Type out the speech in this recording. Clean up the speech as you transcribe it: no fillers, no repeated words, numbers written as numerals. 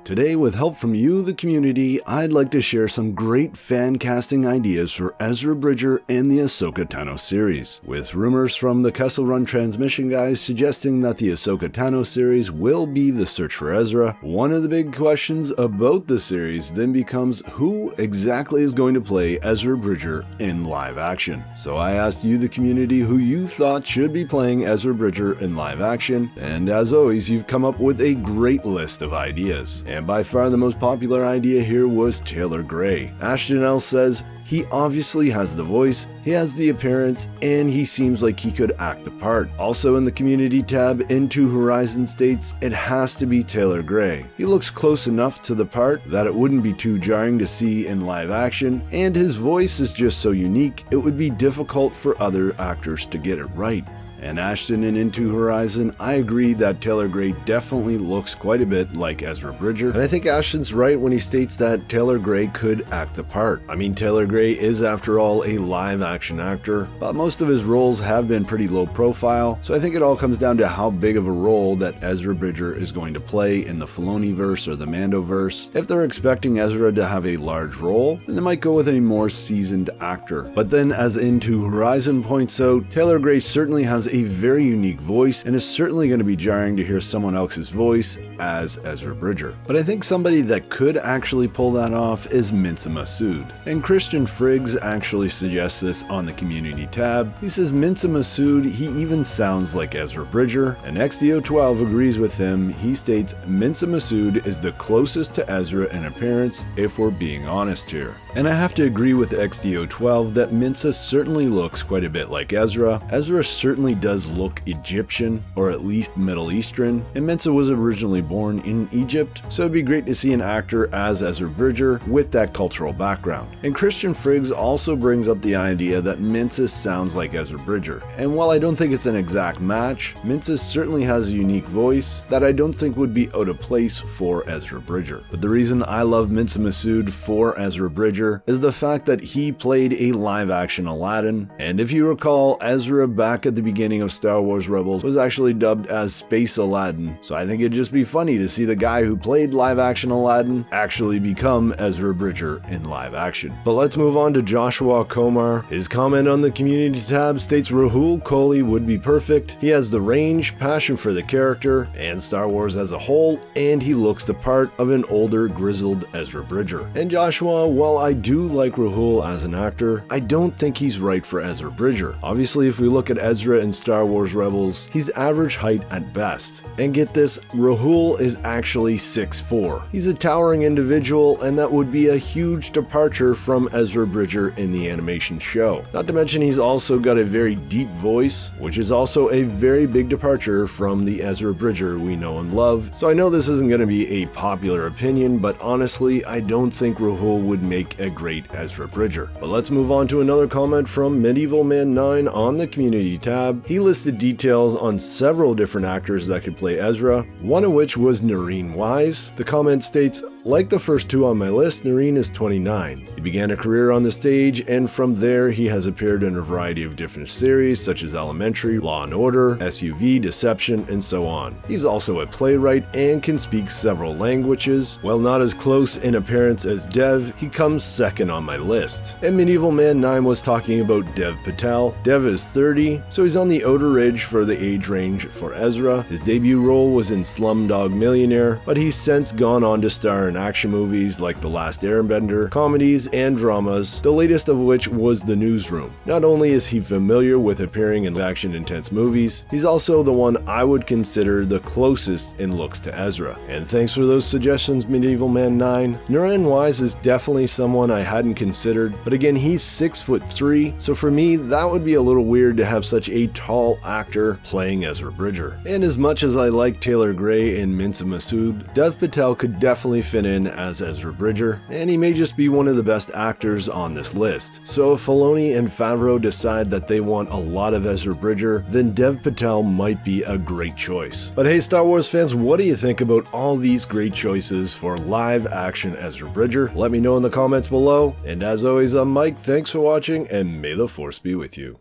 Today, with help from you, the community, I'd like to share some great fan casting ideas for Ezra Bridger in the Ahsoka Tano series, with rumors from the Kessel Run Transmission guys suggesting that the Ahsoka Tano series will be the search for Ezra. One of the big questions about the series then becomes who exactly is going to play Ezra Bridger in live action. So I asked you, the community, who you thought should be playing Ezra Bridger in live action, and as always, you've come up with a great list of ideas. And by far the most popular idea here was Taylor Gray. Ashton L says, he obviously has the voice, he has the appearance, and he seems like he could act the part. Also in the community tab, Into Horizon states, it has to be Taylor Gray. He looks close enough to the part that it wouldn't be too jarring to see in live action, and his voice is just so unique, it would be difficult for other actors to get it right. And Ashton in Into Horizon, I agree that Taylor Gray definitely looks quite a bit like Ezra Bridger, and I think Ashton's right when he states that Taylor Gray could act the part. I mean, Taylor Gray is after all a live action actor, but most of his roles have been pretty low profile, so I think it all comes down to how big of a role that Ezra Bridger is going to play in the Filoni-verse or the Mando-verse. If they're expecting Ezra to have a large role, then they might go with a more seasoned actor. But then, as Into Horizon points out, Taylor Gray certainly has a very unique voice, and is certainly going to be jarring to hear someone else's voice as Ezra Bridger. But I think somebody that could actually pull that off is Minsa Massoud. And Christian Friggs actually suggests this on the community tab. He says Minsa Massoud, he even sounds like Ezra Bridger, and XDO12 agrees with him. He states Minsa Massoud is the closest to Ezra in appearance, if we're being honest here. And I have to agree with XDO12 that Minsa certainly looks quite a bit like Ezra. Ezra certainly does look Egyptian, or at least Middle Eastern, and Minsa was originally born in Egypt, so it'd be great to see an actor as Ezra Bridger with that cultural background. And Christian Friggs also brings up the idea that Minsa sounds like Ezra Bridger, and while I don't think it's an exact match, Minsa certainly has a unique voice that I don't think would be out of place for Ezra Bridger. But the reason I love Minsa Massoud for Ezra Bridger is the fact that he played a live-action Aladdin, and if you recall, Ezra back at the beginning of Star Wars Rebels was actually dubbed as Space Aladdin, so I think it'd just be funny to see the guy who played live-action Aladdin actually become Ezra Bridger in live action. But let's move on to Joshua Komar. His comment on the community tab states Rahul Kohli would be perfect. He has the range, passion for the character, and Star Wars as a whole, and he looks the part of an older, grizzled Ezra Bridger. And Joshua, while I do like Rahul as an actor, I don't think he's right for Ezra Bridger. Obviously, if we look at Ezra in Star Wars Rebels, he's average height at best. And get this, Rahul is actually 6'4". He's a towering individual, and that would be a huge departure from Ezra Bridger in the animation show. Not to mention he's also got a very deep voice, which is also a very big departure from the Ezra Bridger we know and love. So I know this isn't going to be a popular opinion, but honestly, I don't think Rahul would make a great Ezra Bridger. But let's move on to another comment from Medieval Man 9 on the community tab. He listed details on several different actors that could play Ezra, one of which was Noreen Wise. The comment states, like the first two on my list, Noreen is 29. He began a career on the stage, and from there he has appeared in a variety of different series such as Elementary, Law & Order, SUV, Deception, and so on. He's also a playwright and can speak several languages. While not as close in appearance as Dev, he comes second on my list. And Medieval Man 9 was talking about Dev Patel. Dev is 30, so he's on the outer edge for the age range for Ezra. His debut role was in Slumdog Millionaire, but he's since gone on to star in action movies like The Last Airbender, comedies, and dramas, the latest of which was The Newsroom. Not only is he familiar with appearing in action-intense movies, he's also the one I would consider the closest in looks to Ezra. And thanks for those suggestions, Medieval Man 9. Noreen Wise is definitely someone I hadn't considered, but again, he's 6'3", so for me, that would be a little weird to have such a tall actor playing Ezra Bridger. And as much as I like Taylor Gray and Minsa Massoud, Dev Patel could definitely fit in as Ezra Bridger, and he may just be one of the best actors on this list. So if Filoni and Favreau decide that they want a lot of Ezra Bridger, then Dev Patel might be a great choice. But hey, Star Wars fans, what do you think about all these great choices for live action Ezra Bridger? Let me know in the comments below, and as always, I'm Mike, thanks for watching, and may the Force be with you.